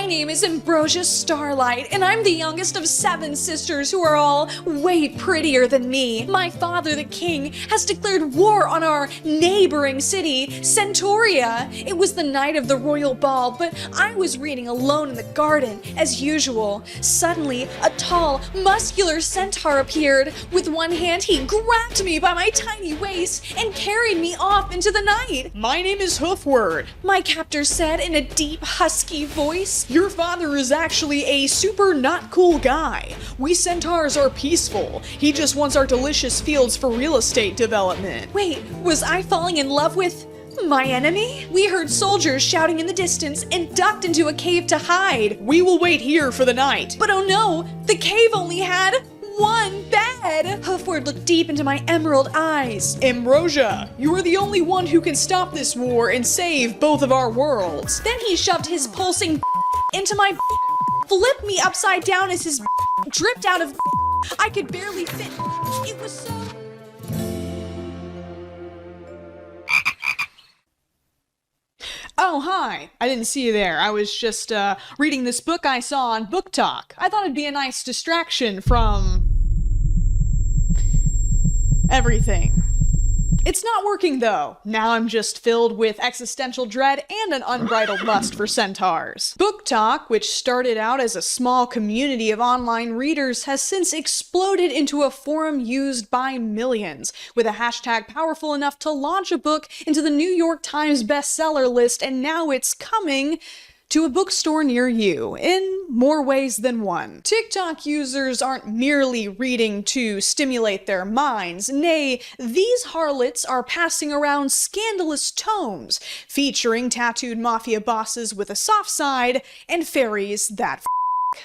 My name is Ambrosia Starlight, and I'm the youngest of 7 sisters who are all way prettier than me. My father, the king, has declared war on our neighboring city, Centauria. It was the night of the royal ball, but I was reading alone in the garden, as usual. Suddenly, a tall, muscular centaur appeared. With one hand, he grabbed me by my tiny waist and carried me off into the night. My name is Hoofword, My captor said in a deep, husky voice. Your father is actually a super not cool guy. We centaurs are peaceful. He just wants our delicious fields for real estate development. Wait, was I falling in love with my enemy? We heard soldiers shouting in the distance and ducked into a cave to hide. We will wait here for the night. But oh no, the cave only had one bed. Hoofword looked deep into my emerald eyes. Ambrosia, you are the only one who can stop this war and save both of our worlds. Then he shoved his pulsing into my flipped me upside down as his dripped out of I could barely fit. It was so... Oh, hi. I didn't see you there. I was just reading this book I saw on Book Talk. I thought it'd be a nice distraction from everything. It's not working though. Now I'm just filled with existential dread and an unbridled lust for centaurs. Book Talk, which started out as a small community of online readers, has since exploded into a forum used by millions, with a hashtag powerful enough to launch a book into the New York Times bestseller list, and now it's coming to a bookstore near you, in more ways than one. TikTok users aren't merely reading to stimulate their minds. Nay, these harlots are passing around scandalous tomes, featuring tattooed mafia bosses with a soft side and fairies that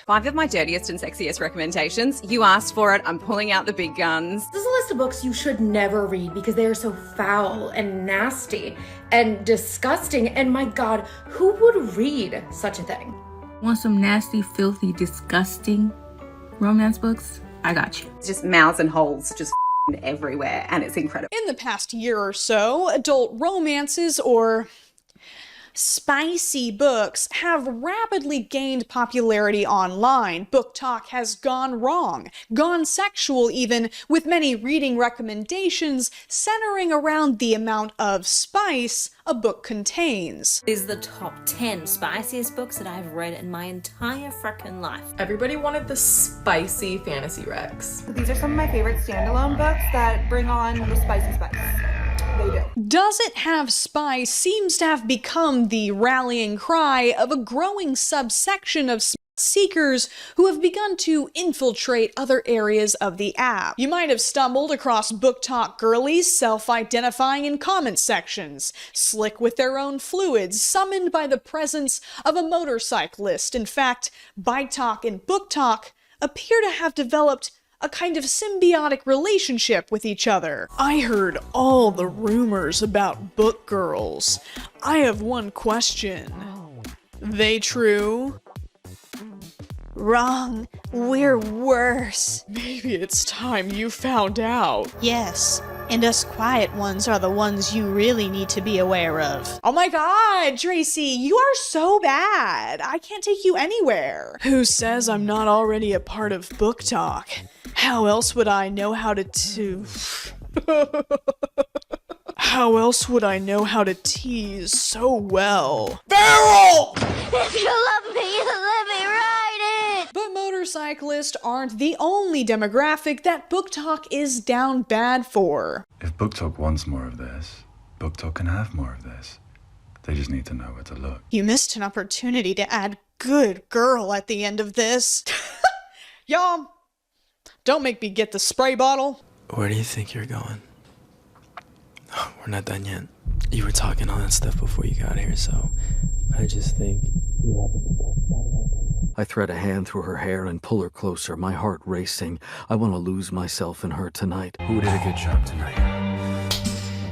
5 of my dirtiest and sexiest recommendations. You asked for it, I'm pulling out the big guns. This is a list of books you should never read because they are so foul and nasty and disgusting. And my God, who would read such a thing? Want some nasty, filthy, disgusting romance books? I got you. It's just mouths and holes just everywhere, and it's incredible. In the past year or so, adult romances or spicy books have rapidly gained popularity online. Book Talk has gone wrong, gone sexual even, with many reading recommendations centering around the amount of spice a book contains. These are the top 10 spiciest books that I've read in my entire frickin' life. Everybody wanted the spicy fantasy recs. These are some of my favorite standalone books that bring on the spicy spice. They do. Does It Have Spice seems to have become the rallying cry of a growing subsection of seekers who have begun to infiltrate other areas of the app. You might have stumbled across Book Talk girlies self-identifying in comment sections, slick with their own fluids, summoned by the presence of a motorcyclist. In fact, Bike Talk and Book Talk appear to have developed a kind of symbiotic relationship with each other. I heard all the rumors about book girls. I have one question. They true? Wrong. We're worse. Maybe it's time you found out. Yes, and us quiet ones are the ones you really need to be aware of. Oh my god, Tracy, you are so bad. I can't take you anywhere. Who says I'm not already a part of Book Talk? How else would I know how to How else would I know how to tease so well? Feral! If you love me, let me ride it! But motorcyclists aren't the only demographic that Book Talk is down bad for. If Book Talk wants more of this, Book Talk can have more of this. They just need to know where to look. You missed an opportunity to add good girl at the end of this. Y'all, don't make me get the spray bottle. Where do you think you're going? Oh, we're not done yet. You were talking all that stuff before you got here, so I just think you haven't been touched by the right person. I thread a hand through her hair and pull her closer, my heart racing. I want to lose myself in her tonight. Who did a good job tonight?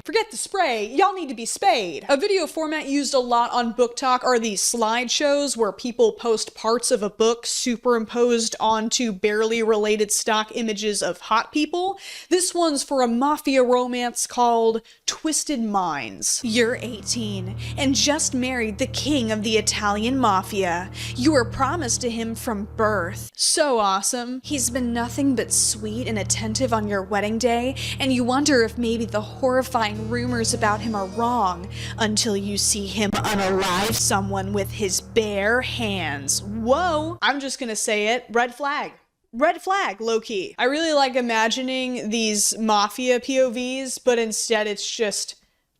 Forget forget the spray, y'all need to be spayed. A video format used a lot on Book Talk are these slideshows where people post parts of a book superimposed onto barely related stock images of hot people. This one's for a mafia romance called Twisted Minds. You're 18 and just married the king of the Italian mafia. You were promised to him from birth. So awesome. He's been nothing but sweet and attentive on your wedding day, and you wonder if maybe the horrifying rumors about him are wrong until you see him unalive someone with his bare hands. Whoa! I'm just gonna say it. Red flag. Red flag, low-key. I really like imagining these mafia POVs, but instead it's just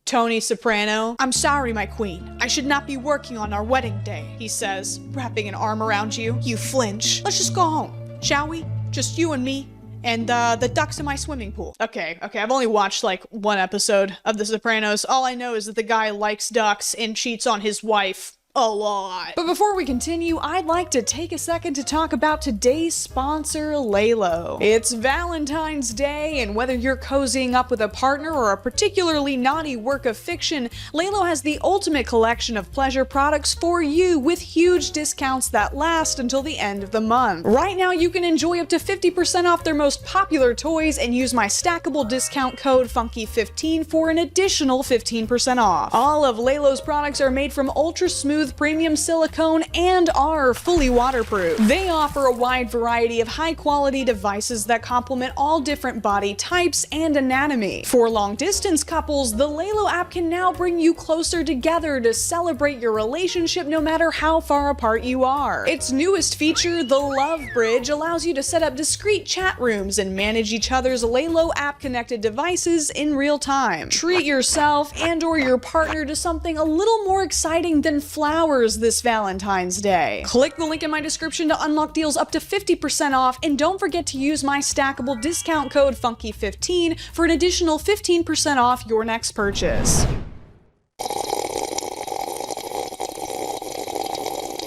Tony Soprano. I'm sorry, my queen. I should not be working on our wedding day, he says, wrapping an arm around you. You flinch. Let's just go home, shall we? Just you and me. And the ducks in my swimming pool. Okay, I've only watched like one episode of The Sopranos. All I know is that the guy likes ducks and cheats on his wife a lot. But before we continue, I'd like to take a second to talk about today's sponsor, Lelo. It's Valentine's Day, and whether you're cozying up with a partner or a particularly naughty work of fiction, Lelo has the ultimate collection of pleasure products for you with huge discounts that last until the end of the month. Right now, you can enjoy up to 50% off their most popular toys and use my stackable discount code FUNKY15 for an additional 15% off. All of Lelo's products are made from ultra smooth premium silicone and are fully waterproof. They offer a wide variety of high-quality devices that complement all different body types and anatomy. For long-distance couples, the Lelo app can now bring you closer together to celebrate your relationship no matter how far apart you are. Its newest feature, the Love Bridge, allows you to set up discrete chat rooms and manage each other's Lelo app-connected devices in real time. Treat yourself and/or your partner to something a little more exciting than flowers this Valentine's Day. Click the link in my description to unlock deals up to 50% off, and don't forget to use my stackable discount code FUNKY15 for an additional 15% off your next purchase.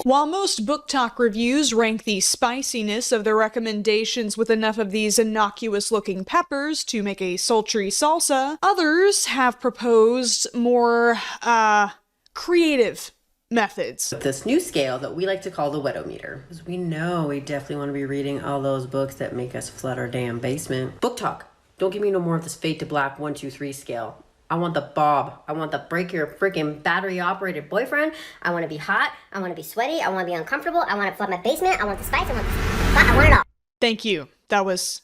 While most Book Talk reviews rank the spiciness of their recommendations with enough of these innocuous-looking peppers to make a sultry salsa, others have proposed more, creative methods. This new scale that we like to call the Wedometer, because we know we definitely want to be reading all those books that make us flood our damn basement. Book Talk. Don't give me no more of this fade to black 1, 2, 3 scale. I want the Bob. I want the break your freaking battery operated boyfriend. I want to be hot. I want to be sweaty. I want to be uncomfortable. I want to flood my basement. I want the spice. I want it all. Thank you. That was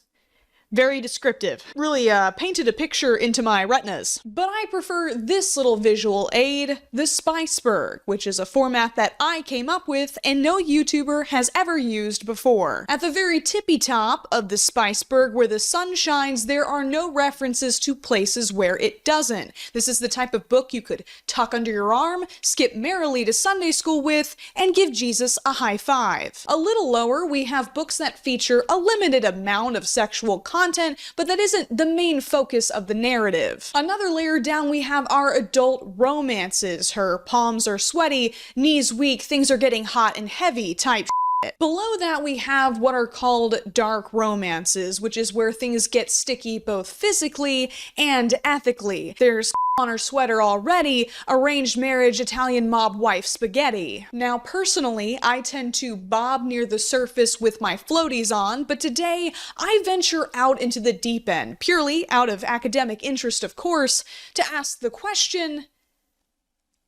very descriptive. Really painted a picture into my retinas. But I prefer this little visual aid, the Spiceberg, which is a format that I came up with and no YouTuber has ever used before. At the very tippy top of the Spiceberg where the sun shines, there are no references to places where it doesn't. This is the type of book you could tuck under your arm, skip merrily to Sunday school with, and give Jesus a high five. A little lower, we have books that feature a limited amount of sexual content, but that isn't the main focus of the narrative. Another layer down, we have our adult romances. Her palms are sweaty, knees weak, things are getting hot and heavy type shit. Below that, we have what are called dark romances, which is where things get sticky both physically and ethically. There's on her sweater already, arranged marriage, Italian mob wife spaghetti. Now personally, I tend to bob near the surface with my floaties on, but today I venture out into the deep end, purely out of academic interest of course, to ask the question,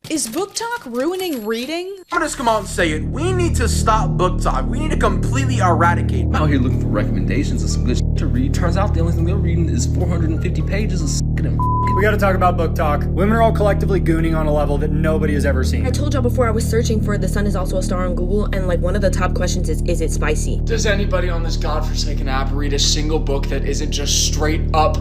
is Book Talk ruining reading? I'm gonna just come out and say it. We need to stop Book Talk. We need to completely eradicate. I'm out here looking for recommendations of some good shit to read. Turns out the only thing they're reading is 450 pages of sucking and We gotta talk about Book Talk. Women are all collectively gooning on a level that nobody has ever seen. I told y'all before I was searching for The Sun Is Also a Star on Google, and like one of the top questions is it spicy? Does anybody on this godforsaken app read a single book that isn't just straight up?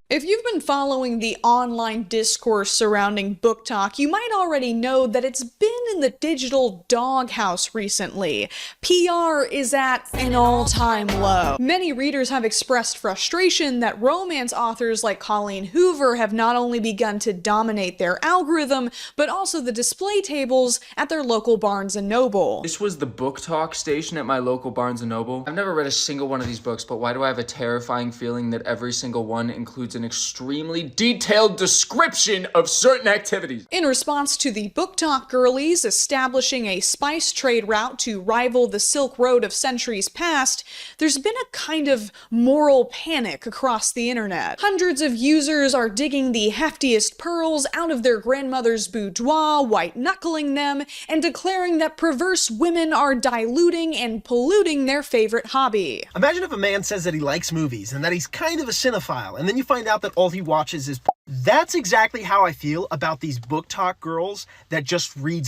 If you've been following the online discourse surrounding Book Talk, you might already know that it's been in the digital doghouse recently. PR is at an all-time low. Many readers have expressed frustration that romance authors like Colleen Hoover have not only begun to dominate their algorithm, but also the display tables at their local Barnes & Noble. This was the Book Talk station at my local Barnes & Noble. I've never read a single one of these books, but why do I have a terrifying feeling that every single one includes an extremely detailed description of certain activities. In response to the Book Talk girlies establishing a spice trade route to rival the Silk Road of centuries past, there's been a kind of moral panic across the internet. Hundreds of users are digging the heftiest pearls out of their grandmother's boudoir, white-knuckling them, and declaring that perverse women are diluting and polluting their favorite hobby. Imagine if a man says that he likes movies and that he's kind of a cinephile, and then you find out that all he watches is That's exactly how I feel about these Book Talk girls that just read.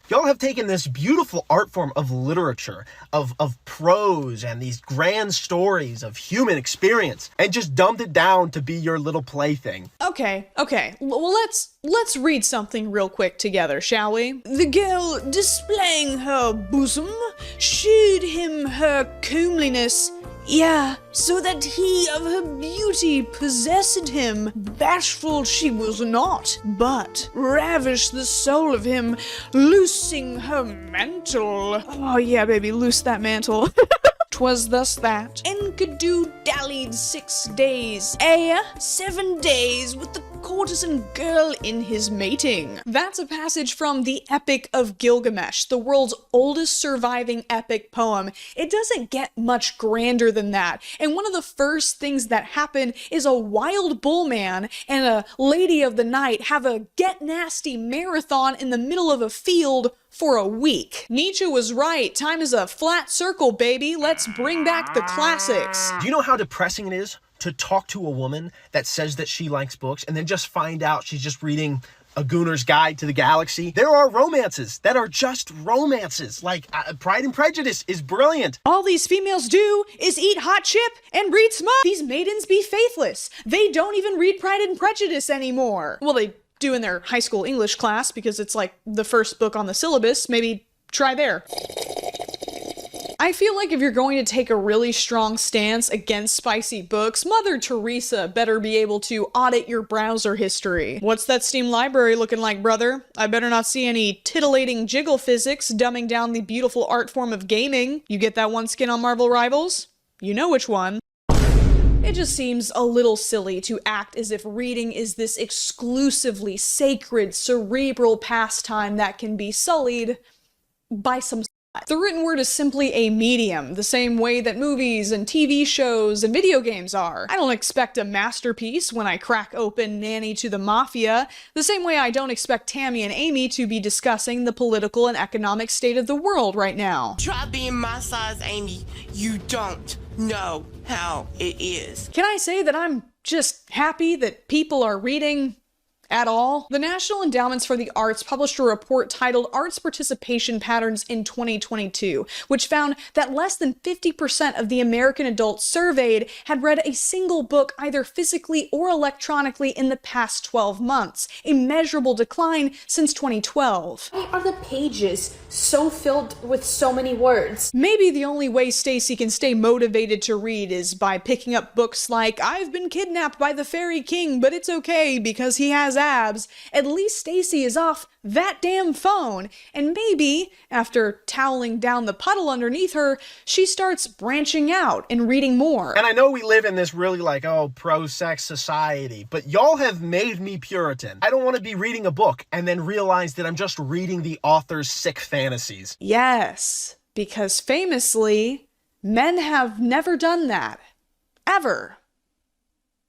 Y'all have taken this beautiful art form of literature, of prose and these grand stories of human experience, and just dumbed it down to be your little plaything. Okay. Well, let's read something real quick together, shall we? The girl, displaying her bosom, shewed him her comeliness. Yeah, so that he of her beauty possessed him. Bashful she was not, but ravished the soul of him, loosing her mantle. Oh yeah, baby, loose that mantle. 'Twas thus that Enkidu dallied 6 days, 7 days with the courtesan girl in his mating. That's a passage from the Epic of Gilgamesh, the world's oldest surviving epic poem. It doesn't get much grander than that, and one of the first things that happen is a wild bull man and a lady of the night have a get nasty marathon in the middle of a field for a week. Nietzsche was right. Time is a flat circle, baby. Let's bring back the classics. Do you know how depressing it is to talk to a woman that says that she likes books and then just find out she's just reading A Gooner's Guide to the Galaxy? There are romances that are just romances. Like Pride and Prejudice is brilliant. All these females do is eat hot chip and read smut. These maidens be faithless. They don't even read Pride and Prejudice anymore. Well, they do in their high school English class because it's like the first book on the syllabus. Maybe try there. I feel like if you're going to take a really strong stance against spicy books, Mother Teresa better be able to audit your browser history. What's that Steam library looking like, brother? I better not see any titillating jiggle physics dumbing down the beautiful art form of gaming. You get that one skin on Marvel Rivals? You know which one. It just seems a little silly to act as if reading is this exclusively sacred, cerebral pastime that can be sullied by some. The written word is simply a medium, the same way that movies and TV shows and video games are. I don't expect a masterpiece when I crack open Nanny to the Mafia, the same way I don't expect Tammy and Amy to be discussing the political and economic state of the world right now. Try being my size, Amy. You don't know how it is. Can I say that I'm just happy that people are reading at all? The National Endowments for the Arts published a report titled Arts Participation Patterns in 2022, which found that less than 50% of the American adults surveyed had read a single book either physically or electronically in the past 12 months, a measurable decline since 2012. Why are the pages so filled with so many words? Maybe the only way Stacy can stay motivated to read is by picking up books like I've Been Kidnapped by the Fairy King, but it's okay because he has abs. At least Stacy is off that damn phone, and maybe, after toweling down the puddle underneath her, she starts branching out and reading more. And I know we live in this really pro-sex society, but y'all have made me Puritan. I don't want to be reading a book and then realize that I'm just reading the author's sick fantasies. Yes, because famously, men have never done that. Ever.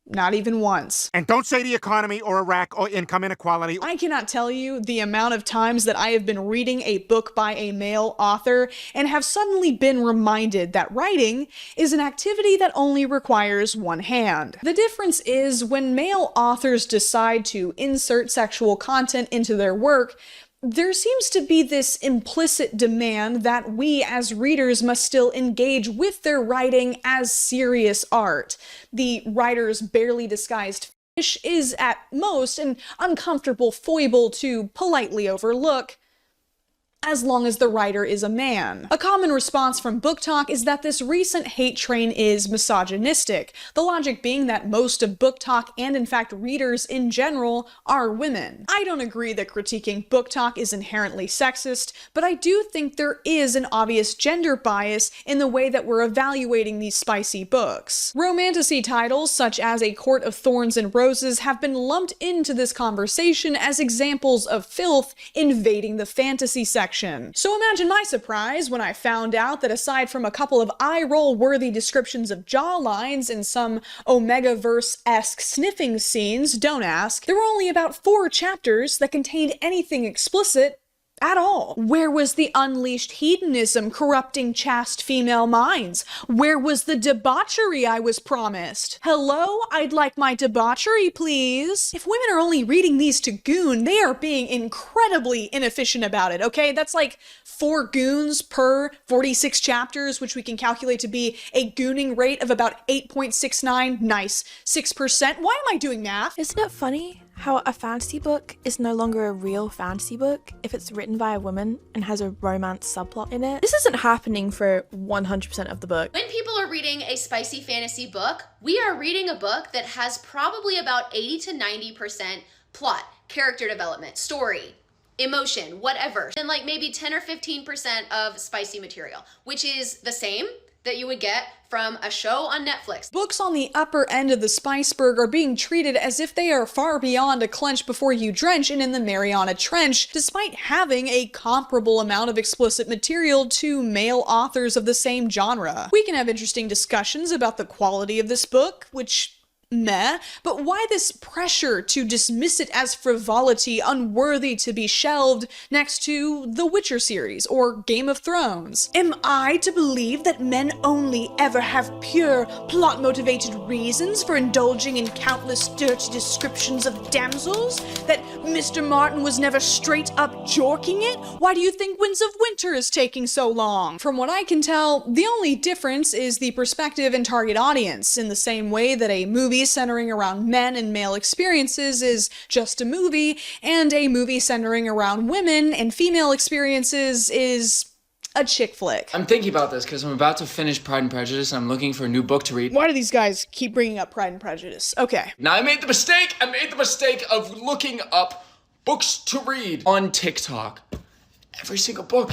Not even once. And don't say the economy or Iraq or income inequality. I cannot tell you the amount of times that I have been reading a book by a male author and have suddenly been reminded that writing is an activity that only requires one hand. The difference is when male authors decide to insert sexual content into their work, there seems to be this implicit demand that we as readers must still engage with their writing as serious art. The writer's barely disguised fetish is at most an uncomfortable foible to politely overlook. as long as the writer is a man. A common response from Book Talk is that this recent hate train is misogynistic, the logic being that most of Book Talk, and in fact readers in general, are women. I don't agree that critiquing Book Talk is inherently sexist, but I do think there is an obvious gender bias in the way that we're evaluating these spicy books. Romantasy titles such as A Court of Thorns and Roses have been lumped into this conversation as examples of filth invading the fantasy section. So imagine my surprise when I found out that aside from a couple of eye-roll worthy descriptions of jawlines and some Omega-verse-esque sniffing scenes, don't ask, there were only about 4 chapters that contained anything explicit at all. Where was the unleashed hedonism corrupting chaste female minds? Where was the debauchery I was promised? Hello? I'd like my debauchery, please. If women are only reading these to goon, they are being incredibly inefficient about it, okay? That's like 4 goons per 46 chapters, which we can calculate to be a gooning rate of about 8.69, nice, 6%. Why am I doing math? Isn't it funny how a fantasy book is no longer a real fantasy book if it's written by a woman and has a romance subplot in it? This isn't happening for 100% of the book. When people are reading a spicy fantasy book, we are reading a book that has probably about 80 to 90% plot, character development, story, emotion, whatever, and like maybe 10 or 15% of spicy material, which is the same that you would get from a show on Netflix. Books on the upper end of the Spiceberg are being treated as if they are far beyond a clench before you drench and in the Mariana Trench, despite having a comparable amount of explicit material to male authors of the same genre. We can have interesting discussions about the quality of this book, which meh, but why this pressure to dismiss it as frivolity unworthy to be shelved next to The Witcher series or Game of Thrones? Am I to believe that men only ever have pure, plot-motivated reasons for indulging in countless dirty descriptions of damsels? That Mr. Martin was never straight up jorking it? Why do you think Winds of Winter is taking so long? From what I can tell, the only difference is the perspective and target audience, in the same way that a movie centering around men and male experiences is just a movie, and a movie centering around women and female experiences is a chick flick. I'm thinking about this because I'm about to finish Pride and Prejudice and I'm looking for a new book to read. Why do these guys keep bringing up Pride and Prejudice? Okay. Now I made the mistake of looking up books to read on TikTok. Every single book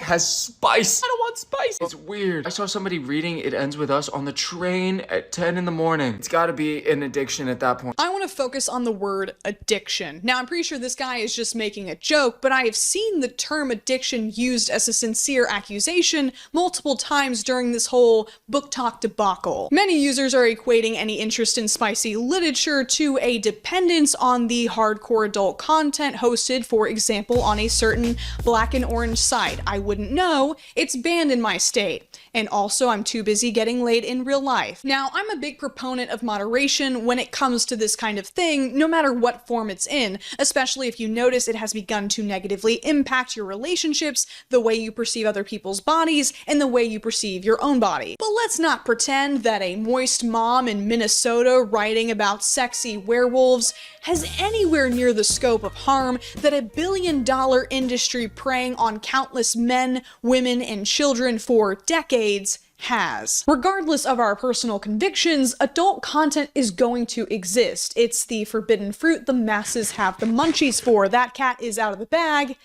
has spice. I don't want spice. It's weird. I saw somebody reading It Ends With Us on the train at 10 in the morning. It's gotta be an addiction at that point. I want to focus on the word addiction. Now, I'm pretty sure this guy is just making a joke, but I have seen the term addiction used as a sincere accusation multiple times during this whole Book Talk debacle. Many users are equating any interest in spicy literature to a dependence on the hardcore adult content hosted, for example, on a certain black and orange site. I wouldn't know. It's banned in my state. And also, I'm too busy getting laid in real life. Now, I'm a big proponent of moderation when it comes to this kind of thing, no matter what form it's in, especially if you notice it has begun to negatively impact your relationships, the way you perceive other people's bodies, and the way you perceive your own body. But let's not pretend that a moist mom in Minnesota writing about sexy werewolves has anywhere near the scope of harm that a billion-dollar industry preying on countless men, women, and children for decades has. Regardless of our personal convictions, adult content is going to exist. It's the forbidden fruit the masses have the munchies for. That cat is out of the bag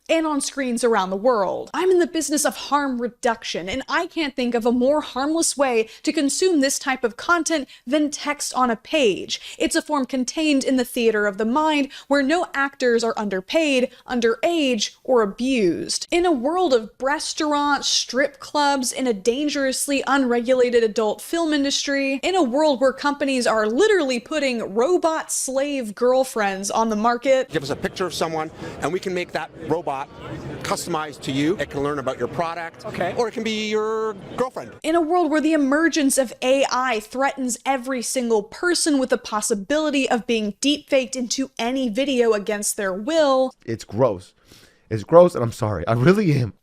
and on screens around the world. I'm in the business of harm reduction, and I can't think of a more harmless way to consume this type of content than text on a page. It's a form contained in the theater of the mind where no actors are underpaid, underage, or abused. In a world of restaurants, strip clubs, in a dangerously unregulated adult film industry, in a world where companies are literally putting robot slave girlfriends on the market. Give us a picture of someone, and we can make that robot customized to you. It can learn about your product, or it can be your girlfriend. In a world where the emergence of AI threatens every single person with the possibility of being deepfaked into any video against their will. It's gross. It's gross, and I'm sorry. I really am.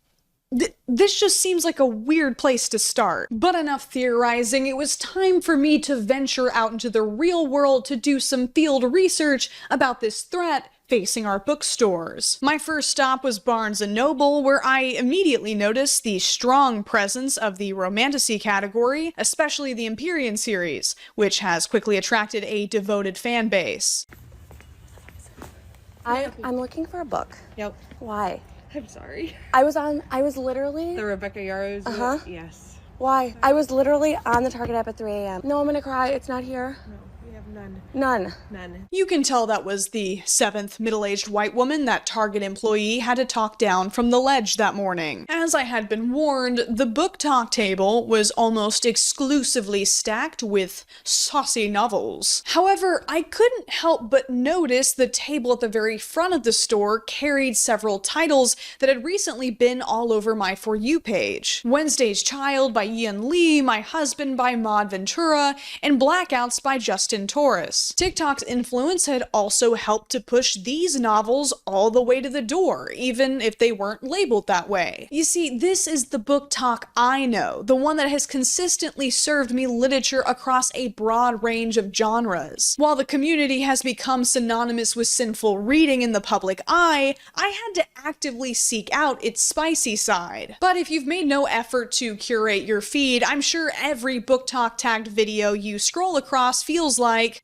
This just seems like a weird place to start. But enough theorizing, it was time for me to venture out into the real world to do some field research about this threat facing our bookstores. My first stop was Barnes & Noble, where I immediately noticed the strong presence of the romantasy category, especially the Empyrean series, which has quickly attracted a devoted fan base. I'm looking for a book. Yep. Why? I'm sorry. I was literally... The Rebecca Yarros? Uh-huh. Yes. Why? I was literally on the Target app at 3 a.m. No, I'm gonna cry. It's not here. No, we have none. None. None. You can tell that was the seventh middle-aged white woman that Target employee had to talk down from the ledge that morning. As I had been warned, the book talk table was almost exclusively stacked with saucy novels. However, I couldn't help but notice the table at the very front of the store carried several titles that had recently been all over my For You page. Wednesday's Child by Ian Lee, My Husband by Maud Ventura, and Blackouts by Justin Torres. TikTok's influence had also helped to push these novels all the way to the door, even if they weren't labeled that way. You see, this is the book talk I know, the one that has consistently served me literature across a broad range of genres. While the community has become synonymous with sinful reading in the public eye, I had to actively seek out its spicy side. But if you've made no effort to curate your feed, I'm sure every book talk tagged video you scroll across feels like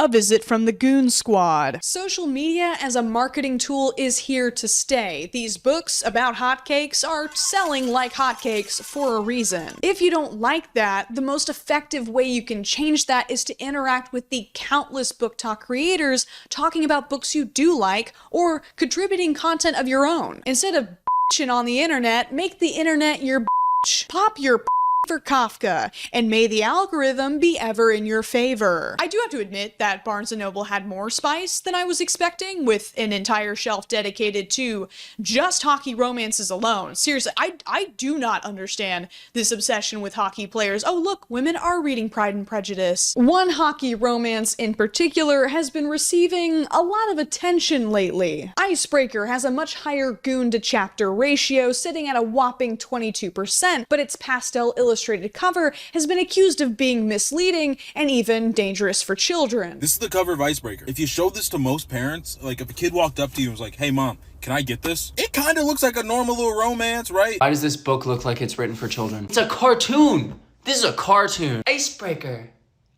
a visit from the Goon Squad. Social media as a marketing tool is here to stay. These books about hotcakes are selling like hotcakes for a reason. If you don't like that, the most effective way you can change that is to interact with the countless book talk creators talking about books you do like or contributing content of your own. Instead of bitching on the internet, make the internet your bitch. Pop your for Kafka, and may the algorithm be ever in your favor. I do have to admit that Barnes & Noble had more spice than I was expecting, with an entire shelf dedicated to just hockey romances alone. Seriously, I do not understand this obsession with hockey players. Oh look, women are reading Pride and Prejudice. One hockey romance in particular has been receiving a lot of attention lately. Icebreaker has a much higher goon to chapter ratio, sitting at a whopping 22%, but its pastel illustrated cover has been accused of being misleading and even dangerous for children. This is the cover of Icebreaker. If you showed this to most parents, like if a kid walked up to you and was like, "Hey mom, can I get this?" It kind of looks like a normal little romance, right? Why does this book look like it's written for children? It's a cartoon! This is a cartoon. Icebreaker.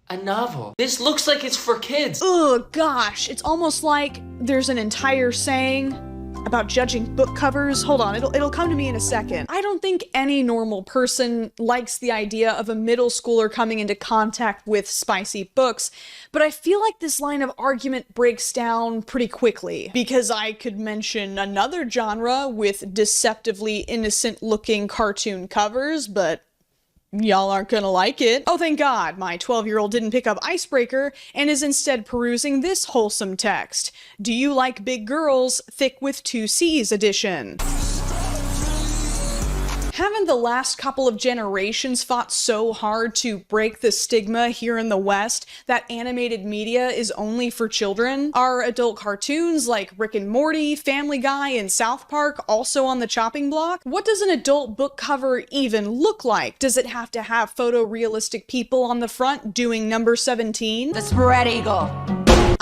A novel. This looks like it's for kids. Ugh, gosh, it's almost like there's an entire saying about judging book covers. Hold on, it'll come to me in a second. I don't think any normal person likes the idea of a middle schooler coming into contact with spicy books, but I feel like this line of argument breaks down pretty quickly, because I could mention another genre with deceptively innocent looking cartoon covers, but y'all aren't gonna like it. Oh, thank God, my 12-year-old didn't pick up Icebreaker and is instead perusing this wholesome text. Do you like big girls? Thick with 2 C's edition. Haven't the last couple of generations fought so hard to break the stigma here in the West that animated media is only for children? Are adult cartoons like Rick and Morty, Family Guy, and South Park also on the chopping block? What does an adult book cover even look like? Does it have to have photorealistic people on the front doing number 17? The spread eagle.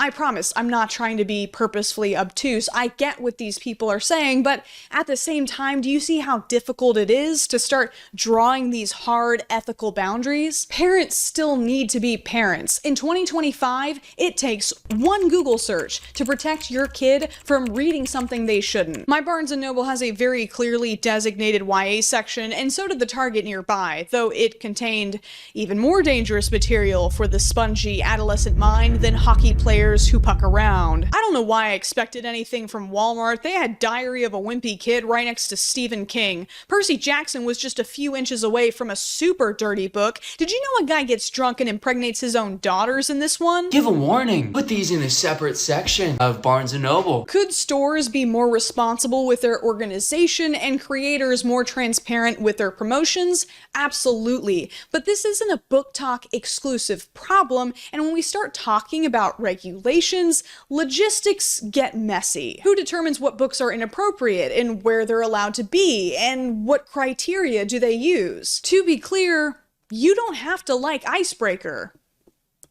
I promise, I'm not trying to be purposefully obtuse. I get what these people are saying, but at the same time, do you see how difficult it is to start drawing these hard ethical boundaries? Parents still need to be parents. In 2025, it takes one Google search to protect your kid from reading something they shouldn't. My Barnes & Noble has a very clearly designated YA section, and so did the Target nearby, though it contained even more dangerous material for the spongy adolescent mind than hockey players who puck around. I don't know why I expected anything from Walmart. They had Diary of a Wimpy Kid right next to Stephen King. Percy Jackson was just a few inches away from a super dirty book. Did you know a guy gets drunk and impregnates his own daughters in this one? Give a warning. Put these in a separate section of Barnes & Noble. Could stores be more responsible with their organization and creators more transparent with their promotions? Absolutely. But this isn't a book talk exclusive problem, and when we start talking about regulations, logistics get messy. Who determines what books are inappropriate and where they're allowed to be, and what criteria do they use? To be clear, you don't have to like Icebreaker.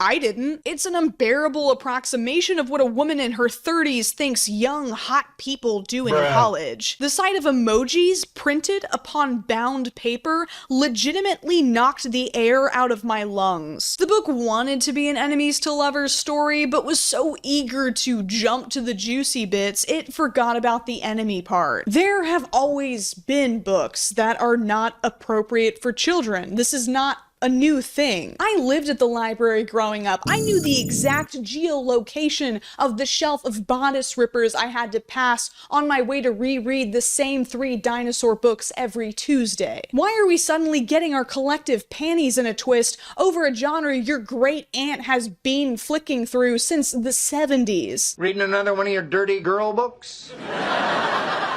I didn't. It's an unbearable approximation of what a woman in her 30s thinks young, hot people do in college. The sight of emojis printed upon bound paper legitimately knocked the air out of my lungs. The book wanted to be an enemies to lovers story, but was so eager to jump to the juicy bits, it forgot about the enemy part. There have always been books that are not appropriate for children. This is not a new thing. I lived at the library growing up. I knew the exact geolocation of the shelf of bodice rippers I had to pass on my way to reread the same 3 dinosaur books every Tuesday. Why are we suddenly getting our collective panties in a twist over a genre your great aunt has been flicking through since the 70s? Reading another one of your dirty girl books?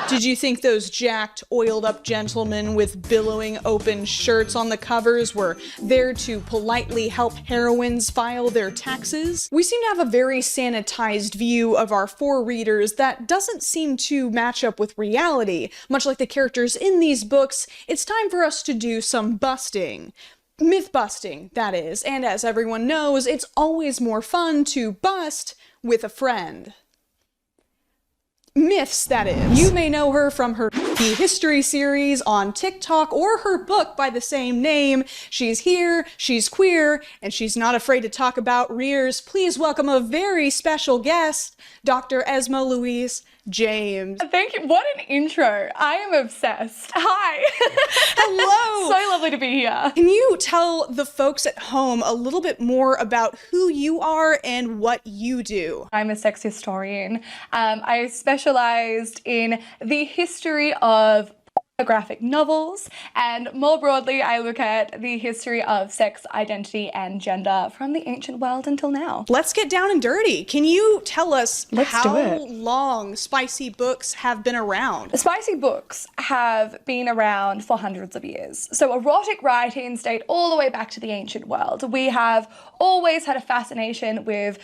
Did you think those jacked, oiled-up gentlemen with billowing open shirts on the covers were there to politely help heroines file their taxes? We seem to have a very sanitized view of our 4 readers that doesn't seem to match up with reality. Much like the characters in these books, it's time for us to do some busting. Myth busting, that is. And as everyone knows, it's always more fun to bust with a friend. Myths, that is. You may know her from her history series on TikTok or her book by the same name. She's here, she's queer, and she's not afraid to talk about rears. Please welcome a very special guest, Dr. Esma Louise James. Thank you. What an intro. I am obsessed. Hi. Hello. So lovely to be here. Can you tell the folks at home a little bit more about who you are and what you do? I'm a sex historian. I specialized in the history of graphic novels, and more broadly I look at the history of sex, identity, and gender from the ancient world until now. Let's get down and dirty. Can you tell us how long spicy books have been around? Spicy books have been around for hundreds of years. So erotic writings date all the way back to the ancient world. We have always had a fascination with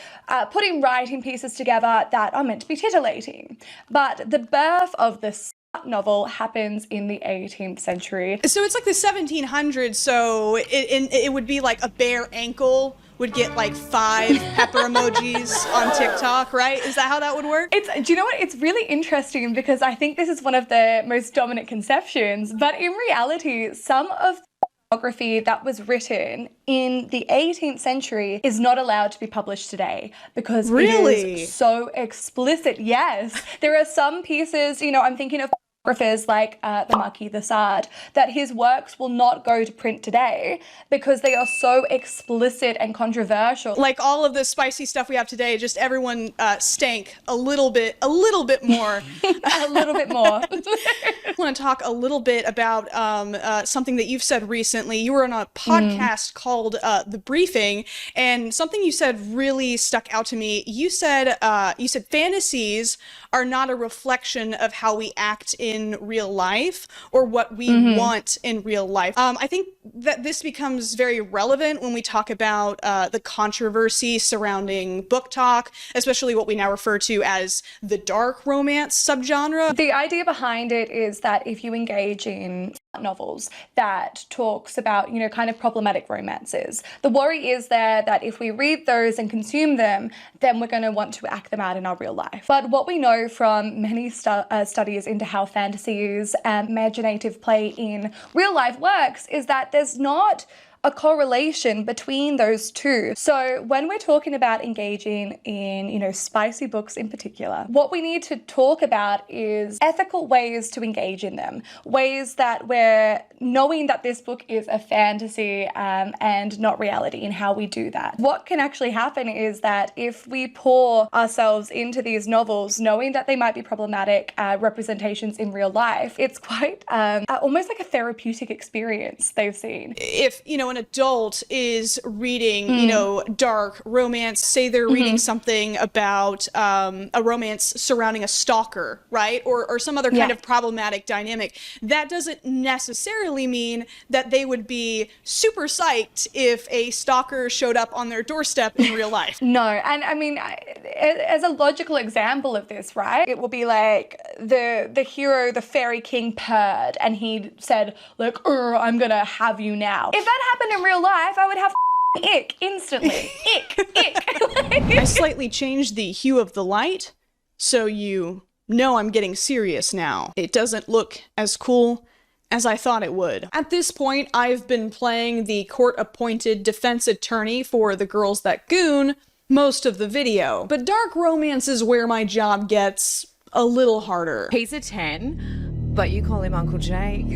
putting writing pieces together that are meant to be titillating. But the birth of this novel happens in the 18th century. So it's like the 1700s, so it would be like a bare ankle would get like 5 pepper emojis on TikTok, right? Is that how that would work? Do you know what? It's really interesting because I think this is one of the most dominant conceptions, but in reality, some of the pornography that was written in the 18th century is not allowed to be published today because it is so explicit. Yes, there are some pieces, you know, I'm thinking of photographers like the Marquis de Sade, that his works will not go to print today because they are so explicit and controversial. Like all of the spicy stuff we have today, just everyone stank a little bit more. A little bit more. I want to talk a little bit about something that you've said recently. You were on a podcast called The Briefing, and something you said really stuck out to me. You said fantasies are not a reflection of how we act in real life or what we want in real life. I think that this becomes very relevant when we talk about the controversy surrounding book talk, especially what we now refer to as the dark romance subgenre. The idea behind it is that if you engage in novels that talks about, you know, kind of problematic romances, the worry is there that if we read those and consume them, then we're going to want to act them out in our real life. But what we know from many studies into how fantasies and imaginative play in real life works is that there's not a correlation between those two. So when we're talking about engaging in, you know, spicy books in particular, what we need to talk about is ethical ways to engage in them, ways that we're knowing that this book is a fantasy and not reality, and how we do that. What can actually happen is that if we pour ourselves into these novels, knowing that they might be problematic representations in real life, it's quite almost like a therapeutic experience they've seen. If, you know, an adult is reading, you know, dark romance, say they're reading something about a romance surrounding a stalker, right? Or some other kind of problematic dynamic, that doesn't necessarily mean that they would be super psyched if a stalker showed up on their doorstep in real life. No, and I mean, as a logical example of this, right? It will be like the hero, the fairy king purred, and he said, like, I'm gonna have you now. If that happened in real life, I would have Ick, instantly. Ick, I slightly changed the hue of the light, so you know I'm getting serious now. It doesn't look as cool as I thought it would. At this point, I've been playing the court-appointed defense attorney for the Girls That Goon most of the video, but dark romance is where my job gets a little harder. He's a 10, but you call him Uncle Jake.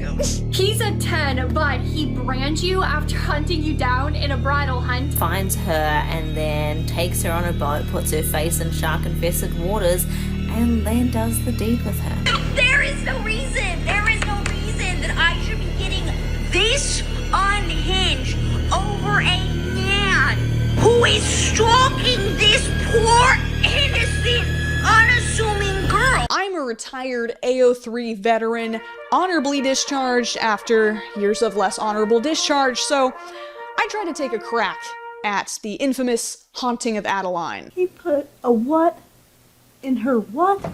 He's a 10, but he brands you after hunting you down in a bridal hunt. Finds her and then takes her on a boat, puts her face in shark-infested waters, and then does the deed with her. There is no reason that I should be getting this unhinged over a man who is stalking this poor, innocent, unassuming girl. I'm a retired AO3 veteran, honorably discharged after years of less honorable discharge, so I try to take a crack at the infamous haunting of Adeline. He put a what in her what?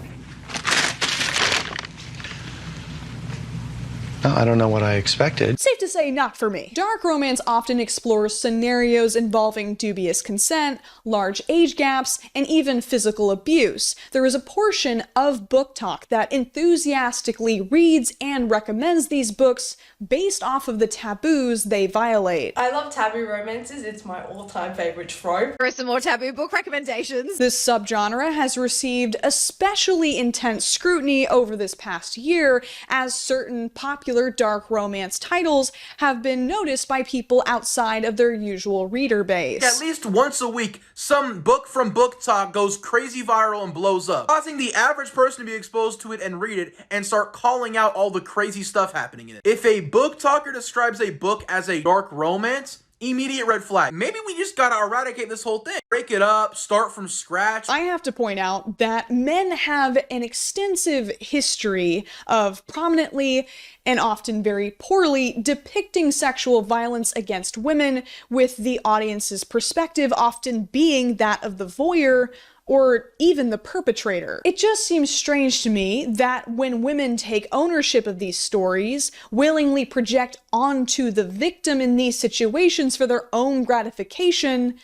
No, I don't know what I expected. Safe to say, not for me. Dark romance often explores scenarios involving dubious consent, large age gaps, and even physical abuse. There is a portion of Book Talk that enthusiastically reads and recommends these books based off of the taboos they violate. I love taboo romances. It's my all-time favorite trope. There are some more taboo book recommendations. This subgenre has received especially intense scrutiny over this past year, as certain popular dark romance titles have been noticed by people outside of their usual reader base. At least once a week, some book from Book Talk goes crazy viral and blows up, causing the average person to be exposed to it and read it and start calling out all the crazy stuff happening in it. If a book talker describes a book as a dark romance, immediate red flag. Maybe we just gotta eradicate this whole thing. Break it up, start from scratch. I have to point out that men have an extensive history of prominently and often very poorly depicting sexual violence against women, with the audience's perspective often being that of the voyeur or even the perpetrator. It just seems strange to me that when women take ownership of these stories, willingly project onto the victim in these situations for their own gratification,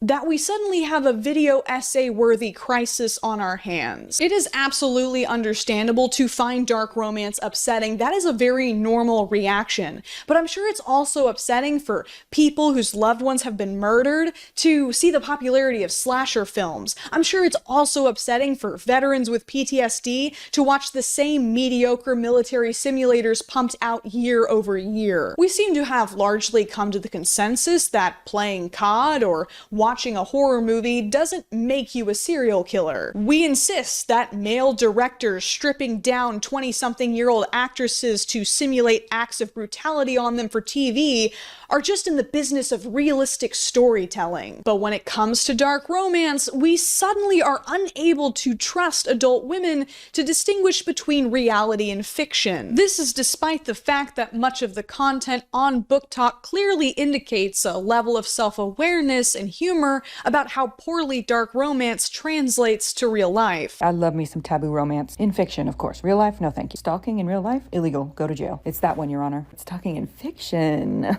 that we suddenly have a video essay-worthy crisis on our hands. It is absolutely understandable to find dark romance upsetting. That is a very normal reaction. But I'm sure it's also upsetting for people whose loved ones have been murdered to see the popularity of slasher films. I'm sure it's also upsetting for veterans with PTSD to watch the same mediocre military simulators pumped out year over year. We seem to have largely come to the consensus that playing COD or watching a horror movie doesn't make you a serial killer. We insist that male directors stripping down 20-something-year-old actresses to simulate acts of brutality on them for TV are just in the business of realistic storytelling. But when it comes to dark romance, we suddenly are unable to trust adult women to distinguish between reality and fiction. This is despite the fact that much of the content on Book Talk clearly indicates a level of self-awareness and humor about how poorly dark romance translates to real life. I love me some taboo romance. In fiction, of course. Real life, no thank you. Stalking in real life? Illegal. Go to jail. It's that one, Your Honor. Stalking in fiction.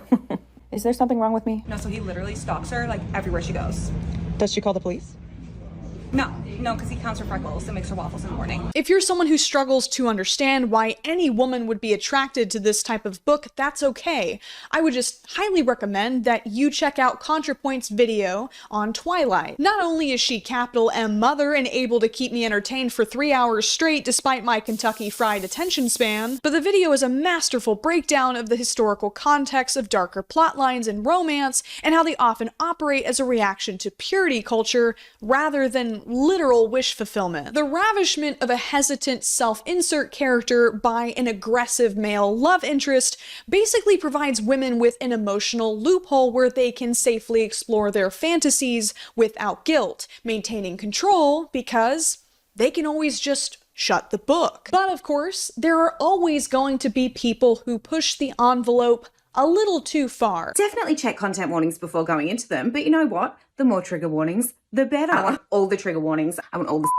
Is there something wrong with me? No, so he literally stalks her like everywhere she goes. Does she call the police? No, because he counts her freckles and makes her waffles in the morning. If you're someone who struggles to understand why any woman would be attracted to this type of book, that's okay. I would just highly recommend that you check out ContraPoint's video on Twilight. Not only is she capital M mother and able to keep me entertained for 3 hours straight despite my Kentucky Fried attention span, but the video is a masterful breakdown of the historical context of darker plotlines and romance, and how they often operate as a reaction to purity culture rather than literal wish fulfillment. The ravishment of a hesitant self-insert character by an aggressive male love interest basically provides women with an emotional loophole where they can safely explore their fantasies without guilt, maintaining control because they can always just shut the book. But of course, there are always going to be people who push the envelope a little too far. Definitely check content warnings before going into them, but you know what? The more trigger warnings, the better. I want all the trigger warnings. I want all the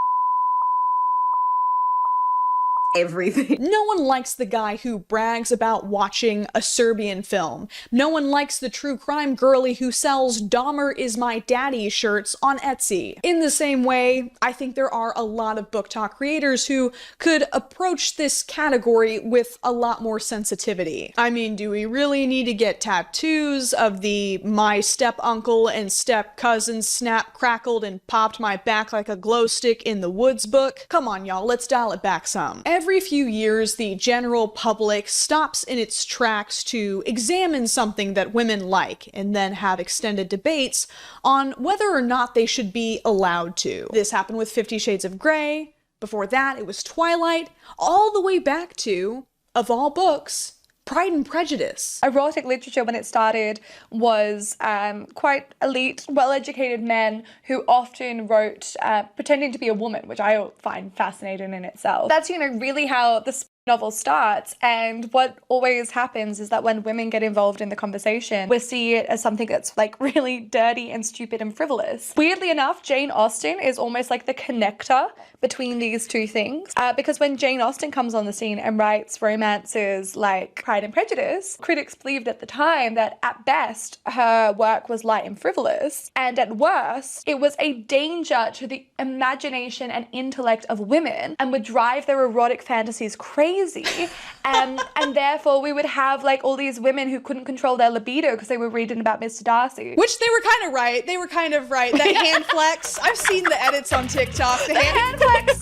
everything. No one likes the guy who brags about watching a Serbian film. No one likes the true crime girly who sells Dahmer is my daddy shirts on Etsy. In the same way, I think there are a lot of book talk creators who could approach this category with a lot more sensitivity. I mean, do we really need to get tattoos of the my step uncle and step cousin snap, crackled, and popped my back like a glow stick in the woods book? Come on, y'all, let's dial it back some. Every few years, the general public stops in its tracks to examine something that women like, and then have extended debates on whether or not they should be allowed to. This happened with 50 Shades of Grey. Before that, it was Twilight, all the way back to, of all books, Pride and Prejudice. Erotic literature, when it started, was quite elite, well-educated men who often wrote pretending to be a woman, which I find fascinating in itself. That's, really how the novel starts, and what always happens is that when women get involved in the conversation, we see it as something that's like really dirty and stupid and frivolous. Weirdly enough, Jane Austen is almost like the connector between these two things, because when Jane Austen comes on the scene and writes romances like Pride and Prejudice, critics believed at the time that at best her work was light and frivolous, and at worst it was a danger to the imagination and intellect of women and would drive their erotic fantasies crazy. And therefore we would have like all these women who couldn't control their libido because they were reading about Mr. Darcy. Which they were kind of right. They were kind of right. That hand flex. I've seen the edits on TikTok. The hand flex.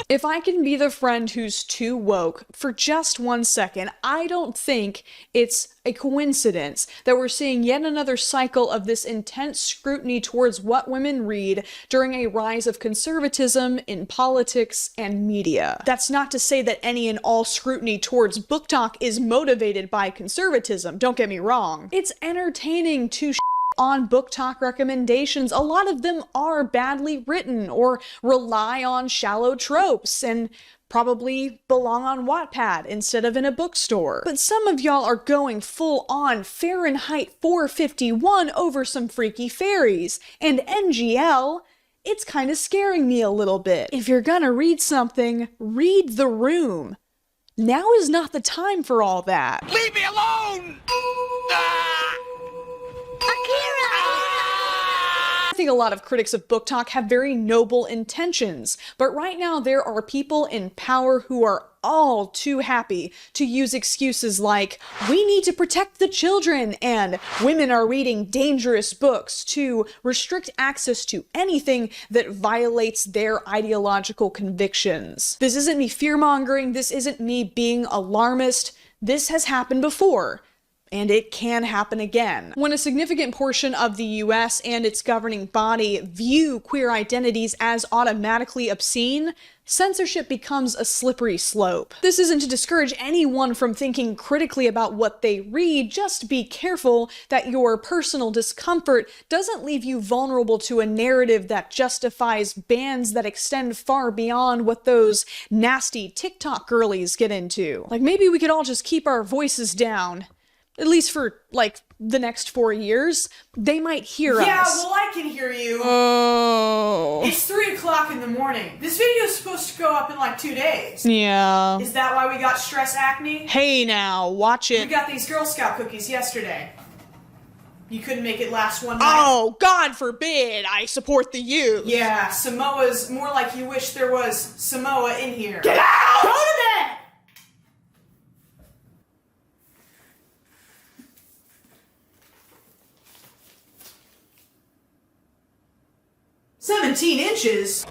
If I can be the friend who's too woke for just 1 second, I don't think it's a coincidence that we're seeing yet another cycle of this intense scrutiny towards what women read during a rise of conservatism in politics and media. That's not to say that any and all scrutiny towards book talk is motivated by conservatism, don't get me wrong. It's entertaining to on book talk recommendations. A lot of them are badly written or rely on shallow tropes and probably belong on Wattpad instead of in a bookstore. But some of y'all are going full on Fahrenheit 451 over some freaky fairies, and NGL, it's kind of scaring me a little bit. If you're gonna read something, read The Room. Now is not the time for all that. Leave me alone! I think a lot of critics of book talk have very noble intentions, but right now there are people in power who are all too happy to use excuses like, we need to protect the children, and women are reading dangerous books, to restrict access to anything that violates their ideological convictions. This isn't me fear-mongering, this isn't me being alarmist, this has happened before. And it can happen again. When a significant portion of the US and its governing body view queer identities as automatically obscene, censorship becomes a slippery slope. This isn't to discourage anyone from thinking critically about what they read, just be careful that your personal discomfort doesn't leave you vulnerable to a narrative that justifies bans that extend far beyond what those nasty TikTok girlies get into. Like, maybe we could all just keep our voices down. At least for, like, the next 4 years. They might hear us. Yeah, well, I can hear you. Oh. It's 3 o'clock in the morning. This video is supposed to go up in like 2 days. Yeah. Is that why we got stress acne? Hey now, watch it. We got these Girl Scout cookies yesterday. You couldn't make it last one night. Oh, God forbid I support the youth. Yeah, Samoa's more like you wish there was Samoa in here. Get out! Go to bed! "17 inches?